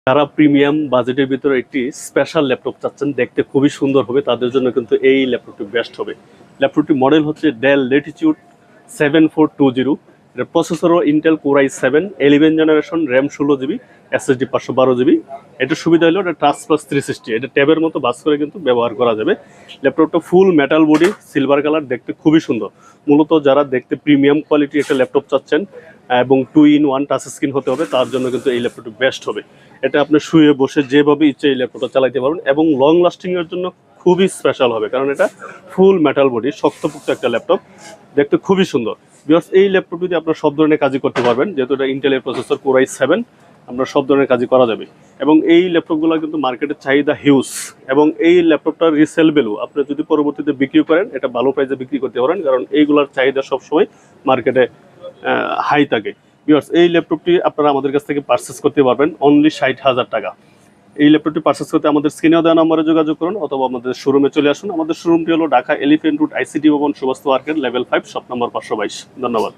যারা প্রিমিয়াম বাজেটের ভিতরে একটি স্পেশাল ল্যাপটপ চাচ্ছেন, দেখতে খুবই সুন্দর হবে, তাদের জন্য কিন্তু এই ল্যাপটপটি বেস্ট হবে। ল্যাপটপটি মডেল হচ্ছে ডেল ল্যাটিটিউড 7420। এর প্রসেসরও Intel core i7 11 generation, RAM 16 GB, SSD 512 GB। এটার সুবিধা হলো এটা টাচ প্লাস 360, এটা ট্যাবের মতো বাস করে কিন্তু ব্যবহার করা যাবে। ল্যাপটপটা ফুল মেটাল বডি, সিলভার কালার, দেখতে খুবই সুন্দর। মূলত যারা দেখতে প্রিমিয়াম কোয়ালিটির একটা ল্যাপটপ চাচ্ছেন এবং 2-in-1 টাচ স্ক্রিন হতে হবে, তার জন্য কিন্তু এই ল্যাপটপটি বেস্ট হবে। এটা আপনি শুয়ে বসে যেভাবে ইচ্ছে এই ল্যাপটপটা চালাতে পারবেন এবং লং লাস্টিং এর জন্য খুবই স্পেশাল হবে, কারণ এটা ফুল মেটাল বডি, শক্তপোক্ত একটা ল্যাপটপ, দেখতে খুবই সুন্দর। বিকজ এই ল্যাপটপ যদি আপনার সব ধরনের কাজই করতে পারবেন, যেহেতু এটা ইন্টেলের প্রসেসর কোর i7, আপনার সব ধরনের কাজই করা যাবে। এবং এই ল্যাপটপগুলো কিন্তু মার্কেটের চাহিদা হিউজ, এবং এই ল্যাপটপটার রিসেল ভ্যালু আপনি যদি পরবর্তীতে বিক্রি করেন, এটা ভালো প্রাইসে বিক্রি করতে পারেন, কারণ এইগুলোর চাহিদা সবসময় মার্কেটে হাই থাকে। বিকজ এই ল্যাপটপটি আপনারা আমাদের কাছ থেকে পারচেস করতে পারবেন অনলি 60,000 টাকা। এই ল্যাপটপটি পারচেস করতে আমাদের স্ক্রিনেও দেওয়া নম্বরে যোগাযোগ করুন, অথবা আমাদের শোরুমে চলে আসুন। আমাদের শোরুমটি হলো ঢাকা এলিফ্যান্ট রোড, ICT ভবন, Suvastu arcade, level 5, shop number 522। ধন্যবাদ।